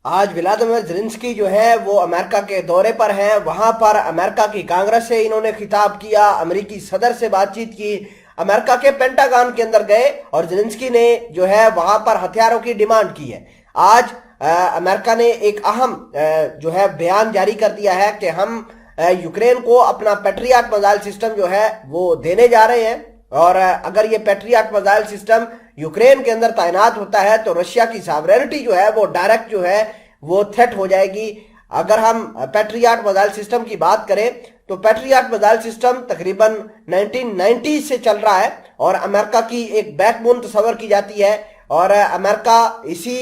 آج Vladimir Zelensky جو ہے وہ امریکہ کے دورے پر ہیں. وہاں پر امریکہ کی کانگریس سے انہوں نے خطاب کیا، امریکی صدر سے بات چیت کی، امریکہ کے پینٹاگان کے اندر گئے اور زیلنسکی نے جو ہے وہاں پر ہتھیاروں کی ڈیمانڈ کی ہے. آج امریکہ نے ایک اہم جو ہے بیان جاری کر دیا ہے کہ ہم یوکرین کو اپنا پیٹریاٹ میزائل سسٹم جو ہے وہ دینے جا رہے ہیں، اور اگر یہ پیٹریاٹ میزائل سسٹم یوکرین کے اندر تعینات ہوتا ہے تو رشیا کی ساورینٹی جو ہے وہ ڈائریکٹ جو ہے وہ تھریٹ ہو جائے گی. اگر ہم پیٹریاٹ میزائل سسٹم کی بات کریں تو پیٹریاٹ میزائل سسٹم تقریباً 1990 سے چل رہا ہے اور امریکہ کی ایک بیک بون تصور کی جاتی ہے، اور امریکہ اسی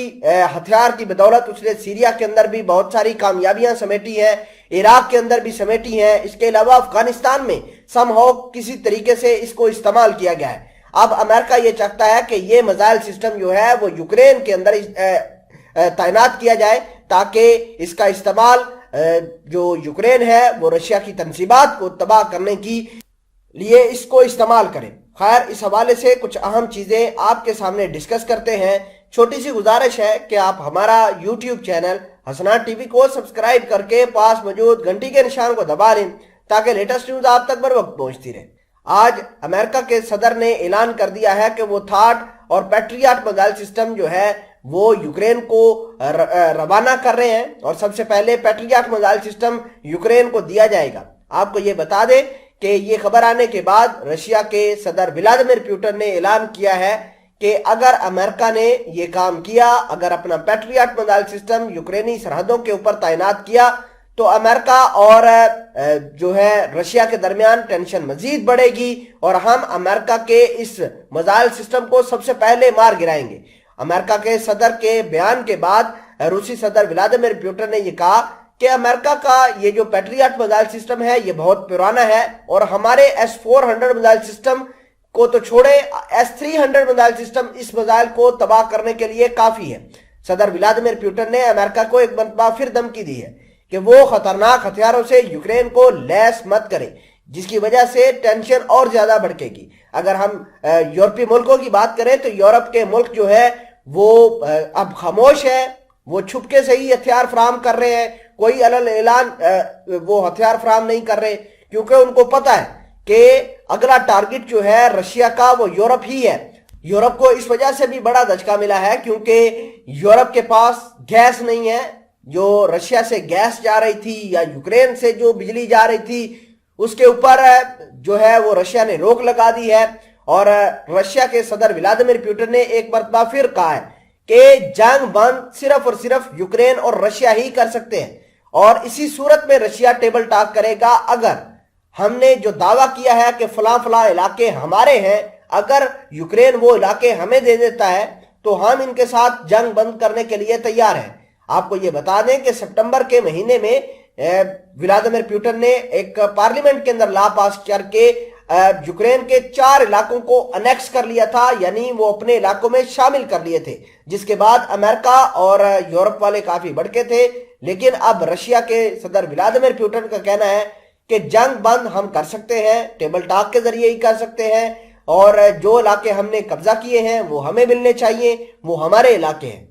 ہتھیار کی بدولت اس نے سیریا کے اندر بھی بہت ساری کامیابیاں سمیٹی ہیں، عراق کے اندر بھی سمیٹی ہیں، اس کے علاوہ افغانستان میں سم ہاؤ کسی طریقے سے اس کو استعمال کیا گیا ہے. اب امریکہ یہ چاہتا ہے کہ یہ میزائل سسٹم جو ہے وہ یوکرین کے اندر تعینات کیا جائے تاکہ اس کا استعمال جو یوکرین ہے وہ رشیا کی تنصیبات کو تباہ کرنے کی لیے اس کو استعمال کرے. خیر، اس حوالے سے کچھ اہم چیزیں آپ کے سامنے ڈسکس کرتے ہیں. چھوٹی سی گزارش ہے کہ آپ ہمارا یوٹیوب چینل حسنات ٹی وی کو سبسکرائب کر کے پاس موجود گھنٹی کے نشان کو دبا لیں تاکہ لیٹسٹ نیوز آپ تک بر وقت پہنچتی رہے. آج امریکہ کے صدر نے اعلان کر دیا ہے کہ وہ تھاٹ اور پیٹریاٹ میزائل سسٹم جو ہے وہ یوکرین کو روانہ کر رہے ہیں، اور سب سے پہلے پیٹریاٹ میزائل سسٹم یوکرین کو دیا جائے گا. آپ کو یہ بتا دیں کہ یہ خبر آنے کے بعد رشیا کے صدر ولادیمیر پوٹن نے اعلان کیا ہے کہ اگر امریکہ نے یہ کام کیا، اگر اپنا پیٹریاٹ میزائل سسٹم یوکرینی سرحدوں کے اوپر تعینات کیا تو امریکہ اور جو ہے رشیا کے درمیان ٹینشن مزید بڑھے گی اور ہم امریکہ کے اس میزائل سسٹم کو سب سے پہلے مار گرائیں گے. امریکہ کے صدر کے بیان کے بعد روسی صدر ولادیمیر پوٹن نے یہ کہا کہ امریکہ کا یہ جو پیٹریاٹ میزائل سسٹم ہے یہ بہت پرانا ہے اور ہمارے S-400 میزائل سسٹم کو تو چھوڑے، S-300 میزائل سسٹم اس میزائل کو تباہ کرنے کے لیے کافی ہے. صدر ولادیمیر پوٹن نے امریکہ کو ایک مرتبہ پھر دھمکی دی ہے کہ وہ خطرناک ہتھیاروں سے یوکرین کو لیس مت کرے، جس کی وجہ سے ٹینشن اور زیادہ بڑھے گی. اگر ہم یورپی ملکوں کی بات کریں تو یورپ کے ملک جو ہے وہ اب خاموش ہے، وہ چھپکے سے ہی ہتھیار فراہم کر رہے ہیں، کوئی علن اعلان وہ ہتھیار فراہم نہیں کر رہے، کیونکہ ان کو پتا ہے کہ اگلا ٹارگٹ جو ہے رشیا کا وہ یورپ ہی ہے. یورپ کو اس وجہ سے بھی بڑا دھچکا ملا ہے کیونکہ یورپ کے پاس گیس نہیں ہے. جو رشیا سے گیس جا رہی تھی یا یوکرین سے جو بجلی جا رہی تھی اس کے اوپر جو ہے وہ رشیا نے روک لگا دی ہے، اور رشیا کے صدر ولادیمیر پوٹن نے ایک مرتبہ پھر کہا ہے کہ جنگ بند صرف اور صرف یوکرین اور رشیا ہی کر سکتے ہیں، اور اسی صورت میں رشیا ٹیبل ٹاک کرے گا. اگر ہم نے جو دعویٰ کیا ہے کہ فلاں فلاں علاقے ہمارے ہیں، اگر یوکرین وہ علاقے ہمیں دے دیتا ہے تو ہم ان کے ساتھ جنگ بند کرنے کے لیے تیار ہیں. آپ کو یہ بتا دیں کہ سپٹمبر کے مہینے میں ولادیمیر پوٹن نے ایک پارلیمنٹ کے اندر لا پاس کر کے یوکرین کے 4 علاقوں کو انیکس کر لیا تھا، یعنی وہ اپنے علاقوں میں شامل کر لیے تھے، جس کے بعد امریکہ اور یورپ والے کافی بھڑکے تھے. لیکن اب رشیا کے صدر ولادیمیر پوٹن کا کہنا ہے کہ جنگ بند ہم کر سکتے ہیں، ٹیبل ٹاک کے ذریعے ہی کر سکتے ہیں، اور جو علاقے ہم نے قبضہ کیے ہیں وہ ہمیں ملنے چاہیے، وہ ہمارے علاقے ہیں.